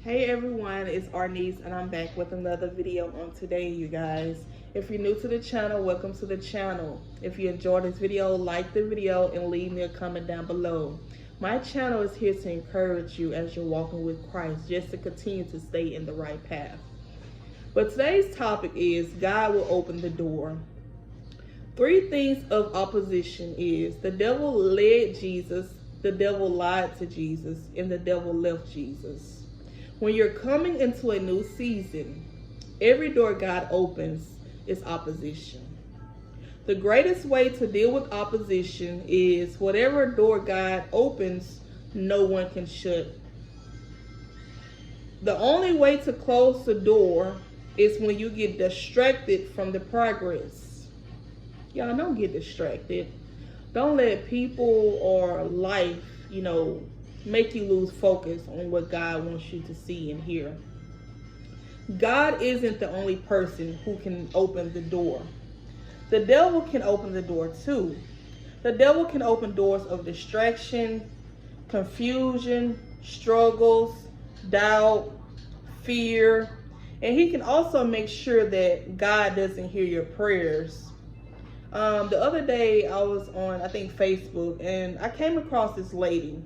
Hey everyone, it's Arnice and I'm back with another video on today, you guys. If you're new to the channel, welcome to the channel. If you enjoyed this video, like the video and leave me a comment down below. My channel is here to encourage you as you're walking with Christ, just to continue to stay in the right path. But today's topic is God will open the door. 3 things of opposition is the devil led Jesus, the devil lied to Jesus, and the devil left Jesus. When you're coming into a new season, every door God opens is opposition. The greatest way to deal with opposition is whatever door God opens, no one can shut. The only way to close the door is when you get distracted from the progress. Y'all, don't get distracted. Don't let people or life, make you lose focus on what God wants you to see and hear. God isn't the only person who can open the door. The devil can open the door too. The devil can open doors of distraction, confusion, struggles, doubt, fear, and he can also make sure that God doesn't hear your prayers. The other day I was on, Facebook, and I came across this lady.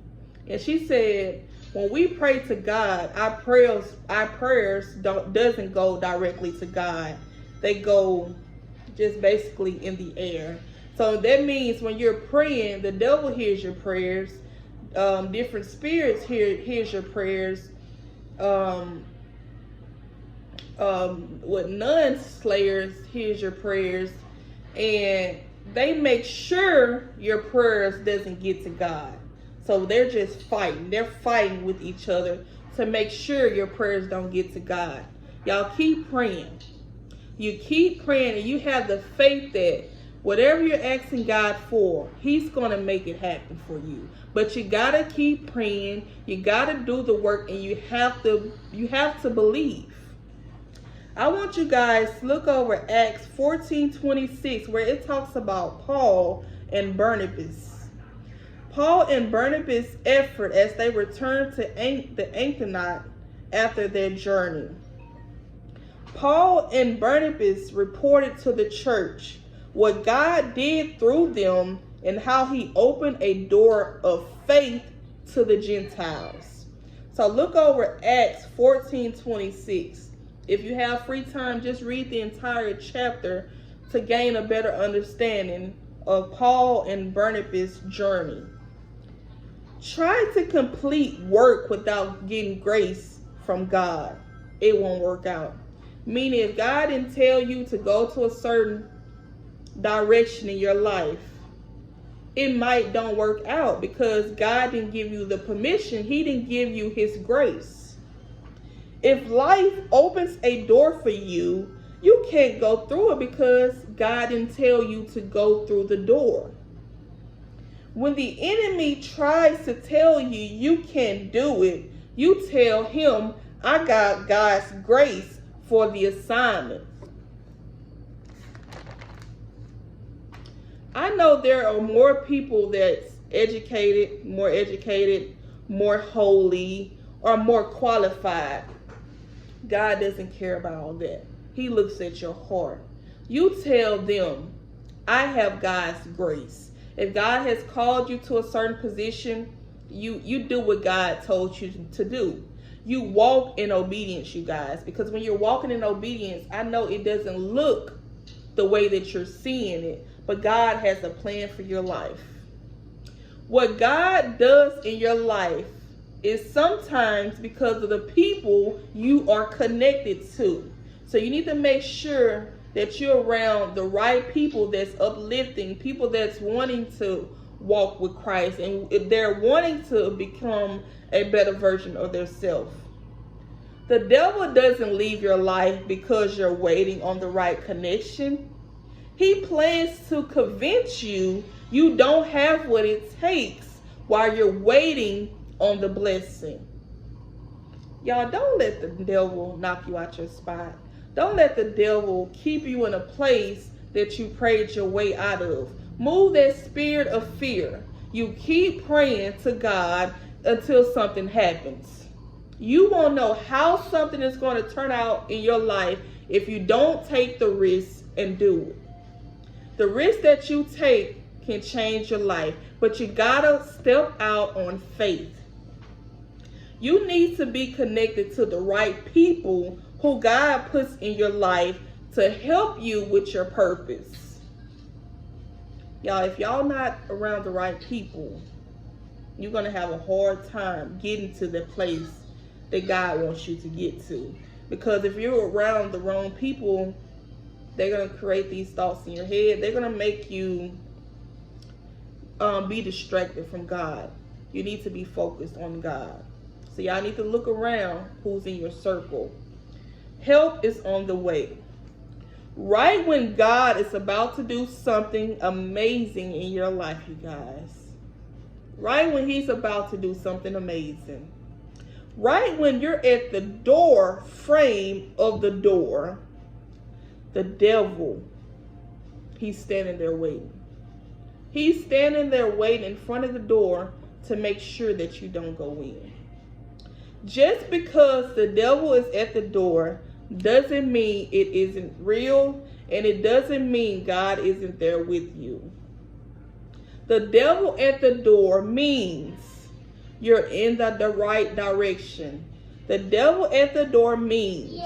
And she said, when we pray to God, our prayers doesn't go directly to God. They go just basically in the air. So that means when you're praying, the devil hears your prayers. Different spirits hears your prayers. Non-slayers hears your prayers. And they make sure your prayers doesn't get to God. So they're just fighting. They're fighting with each other to make sure your prayers don't get to God. Y'all keep praying. You keep praying and you have the faith that whatever you're asking God for, He's going to make it happen for you. But you got to keep praying. You got to do the work, and you have to believe. I want you guys to look over Acts 14:26, where it talks about Paul and Barnabas. Paul and Barnabas' effort as they returned to the Antioch after their journey. Paul and Barnabas reported to the church what God did through them and how He opened a door of faith to the Gentiles. So look over Acts 14:26. If you have free time, just read the entire chapter to gain a better understanding of Paul and Barnabas' journey. Try to complete work without getting grace from God. It won't work out. Meaning, if God didn't tell you to go to a certain direction in your life, it might don't work out because God didn't give you the permission. He didn't give you His grace. If life opens a door for you, you can't go through it because God didn't tell you to go through the door. When the enemy tries to tell you you can't do it, you tell him, I got God's grace for the assignment. I know there are more people that's more educated, more holy, or more qualified. God doesn't care about all that. He looks at your heart. You tell them, I have God's grace. If God has called you to a certain position, you do what God told you to do. You walk in obedience, you guys. Because when you're walking in obedience, I know it doesn't look the way that you're seeing it, but God has a plan for your life. What God does in your life is sometimes because of the people you are connected to. So you need to make sure that you're around the right people that's uplifting, people that's wanting to walk with Christ, and they're wanting to become a better version of themselves. The devil doesn't leave your life because you're waiting on the right connection. He plans to convince you you don't have what it takes while you're waiting on the blessing. Y'all, don't let the devil knock you out your spot. Don't let the devil keep you in a place that you prayed your way out of. Move that spirit of fear. You keep praying to God until something happens. You won't know how something is going to turn out in your life if you don't take the risk and do it. The risk that you take can change your life, but you gotta step out on faith. You need to be connected to the right people who God puts in your life to help you with your purpose. Y'all, if y'all not around the right people, you're gonna have a hard time getting to the place that God wants you to get to. Because if you're around the wrong people, they're going to create these thoughts in your head. They're going to make you be distracted from God. You need to be focused on God. So y'all need to look around who's in your circle. Help is on the way. Right when God is about to do something amazing in your life, you guys. Right when he's about to do something amazing. Right when you're at the door frame of the door, the devil, he's standing there waiting. He's standing there waiting in front of the door to make sure that you don't go in. Just because the devil is at the door doesn't mean it isn't real, and it doesn't mean God isn't there with you. The devil at the door means you're in the right direction. The devil at the door means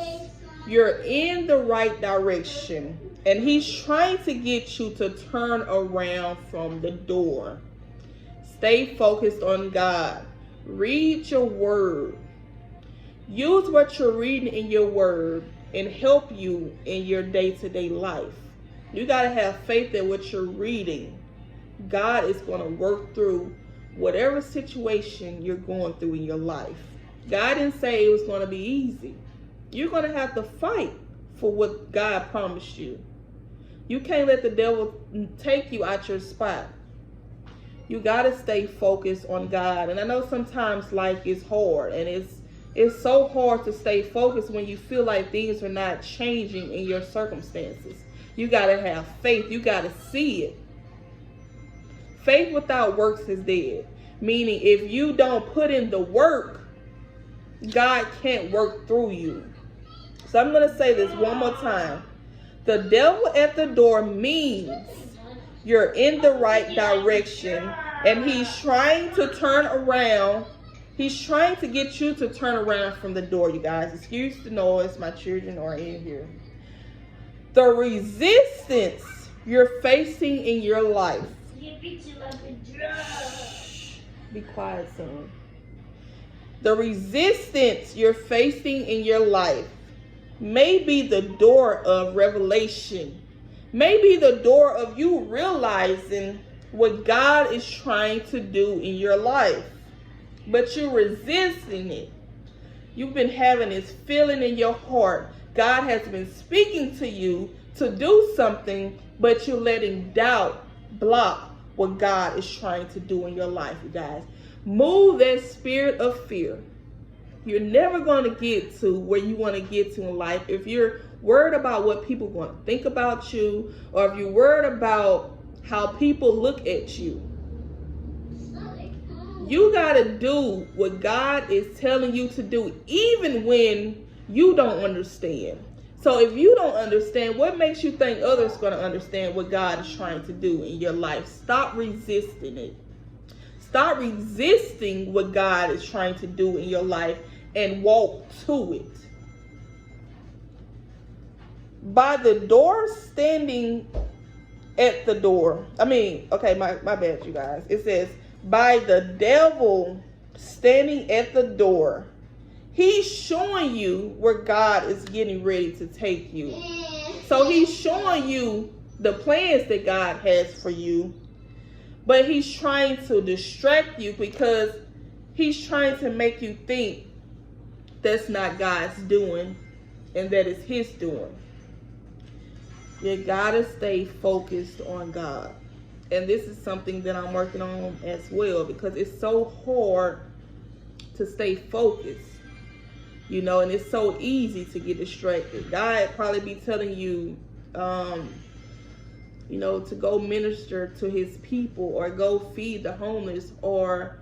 you're in the right direction. And he's trying to get you to turn around from the door. Stay focused on God. Read your word. Use what you're reading in your word and help you in your day-to-day life. You got to have faith that what you're reading, God is going to work through whatever situation you're going through in your life. God didn't say it was going to be easy. You're going to have to fight for what God promised you. You can't let the devil take you out your spot. You got to stay focused on God. And I know sometimes life is hard, and it's so hard to stay focused when you feel like things are not changing in your circumstances. You got to have faith. You got to see it. Faith without works is dead. Meaning if you don't put in the work, God can't work through you. So I'm going to say this one more time. The devil at the door means you're in the right direction, and he's trying to turn around. He's trying to get you to turn around from the door, you guys. Excuse the noise. My children are in here. The resistance you're facing in your life. Shh, be quiet, son. The resistance you're facing in your life may be the door of revelation. Maybe the door of you realizing what God is trying to do in your life. But you're resisting it. You've been having this feeling in your heart. God has been speaking to you to do something, but you're letting doubt block what God is trying to do in your life, you guys. Move that spirit of fear. You're never going to get to where you want to get to in life if you're worried about what people are going to think about you, or if you're worried about how people look at you. You got to do what God is telling you to do, even when you don't understand. So if you don't understand, what makes you think others are going to understand what God is trying to do in your life? Stop resisting it. Stop resisting what God is trying to do in your life and walk to it. By the door standing at the door. My bad, you guys. It says, by the devil standing at the door. He's showing you where God is getting ready to take you. So he's showing you the plans that God has for you. But he's trying to distract you because he's trying to make you think that's not God's doing and that it's his doing. You gotta stay focused on God. And this is something that I'm working on as well, because it's so hard to stay focused, and it's so easy to get distracted. God probably be telling you, to go minister to his people, or go feed the homeless, or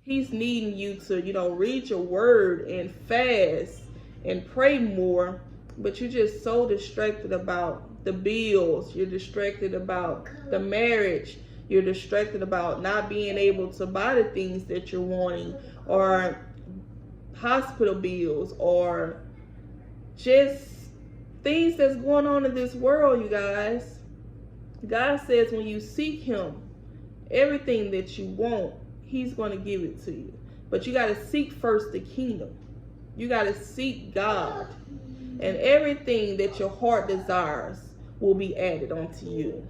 He's needing you to, read your word and fast and pray more, but you're just so distracted about the bills. You're distracted about the marriage. You're distracted about not being able to buy the things that you're wanting, or hospital bills, or just things that's going on in this world, you guys. God says when you seek him, everything that you want, he's going to give it to you. But you got to seek first the kingdom. You got to seek God. And everything that your heart desires will be added onto you.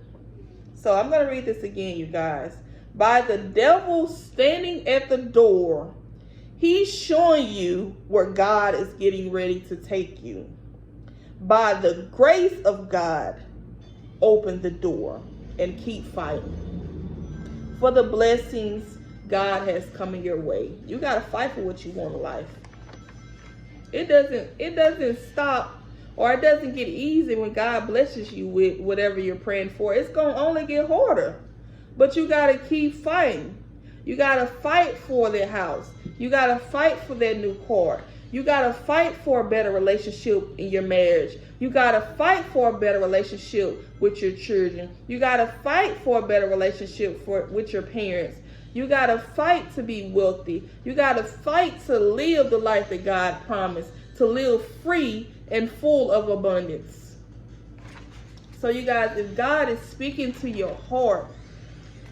So I'm going to read this again, you guys. By the devil standing at the door, he's showing you where God is getting ready to take you. By the grace of God, open the door and keep fighting for the blessings God has coming your way. You got to fight for what you want in life. It doesn't stop, or it doesn't get easy when God blesses you with whatever you're praying for. It's going to only get harder. But you got to keep fighting. You got to fight for that house. You got to fight for that new car. You got to fight for a better relationship in your marriage. You got to fight for a better relationship with your children. You got to fight for a better relationship with your parents. You got to fight to be wealthy. You got to fight to live the life that God promised, to live free and full of abundance. So you guys, if God is speaking to your heart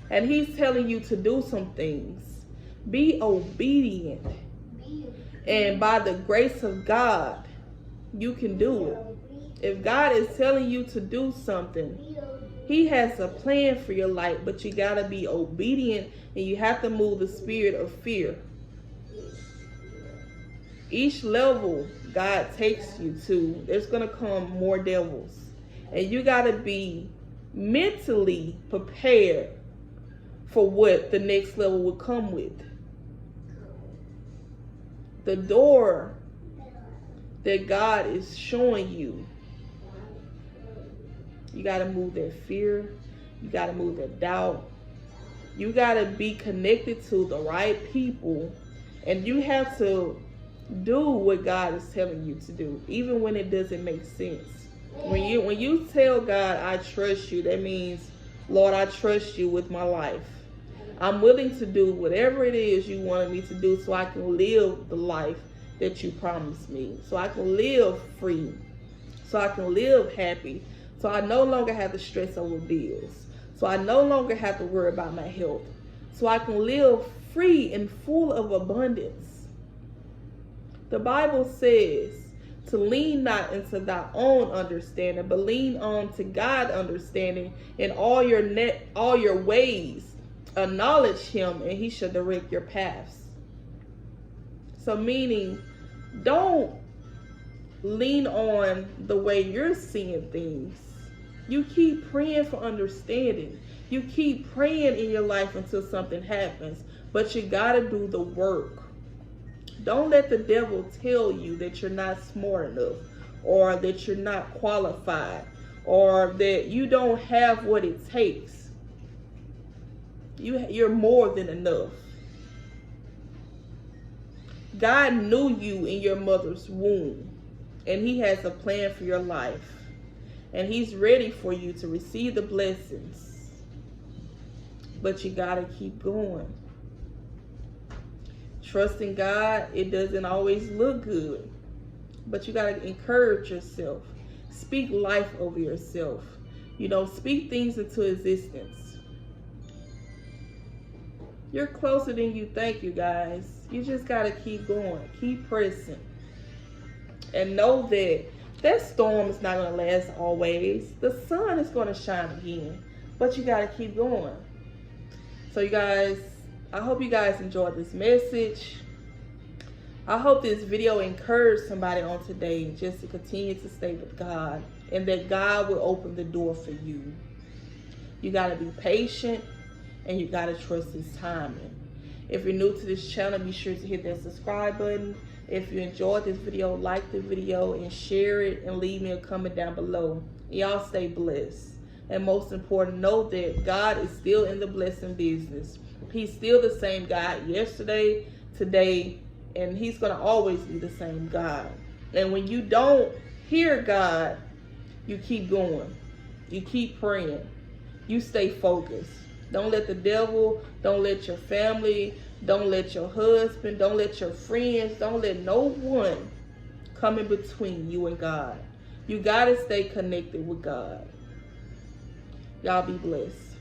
and he's telling you to do some things, be obedient. And by the grace of God, you can do it. If God is telling you to do something, he has a plan for your life, but you got to be obedient, and you have to move the spirit of fear. Each level God takes you to, there's going to come more devils. And you got to be mentally prepared for what the next level will come with. The door that God is showing you, you got to move that fear. You got to move that doubt. You got to be connected to the right people. And you have to do what God is telling you to do, even when it doesn't make sense. When you tell God, I trust you, that means, Lord, I trust you with my life. I'm willing to do whatever it is you wanted me to do so I can live the life that you promised me. So I can live free. So I can live happy. So I no longer have to stress over bills. So I no longer have to worry about my health. So I can live free and full of abundance. The Bible says to lean not into thy own understanding, but lean on to God's understanding in all your ways. Acknowledge him, and he shall direct your paths. So meaning, don't lean on the way you're seeing things. You keep praying for understanding. You keep praying in your life until something happens. But you got to do the work. Don't let the devil tell you that you're not smart enough, or that you're not qualified, or that you don't have what it takes. You're more than enough. God knew you in your mother's womb, and he has a plan for your life. And he's ready for you to receive the blessings. But you got to keep going. Trusting God, it doesn't always look good. But you got to encourage yourself. Speak life over yourself. Speak things into existence. You're closer than you think, you guys. You just got to keep going. Keep pressing. And know that storm is not going to last always. The sun is going to shine again. But you got to keep going. So you guys, I hope you guys enjoyed this message. I hope this video encouraged somebody on today just to continue to stay with God. And that God will open the door for you. You got to be patient. And you got to trust his timing. If you're new to this channel, be sure to hit that subscribe button. If you enjoyed this video, like the video and share it, and leave me a comment down below. Y'all stay blessed. And most important, know that God is still in the blessing business. He's still the same God yesterday, today, and he's going to always be the same God. And when you don't hear God, you keep going. You keep praying. You stay focused. Don't let the devil, don't let your family, don't let your husband, don't let your friends, don't let no one come in between you and God. You got to stay connected with God. Y'all be blessed.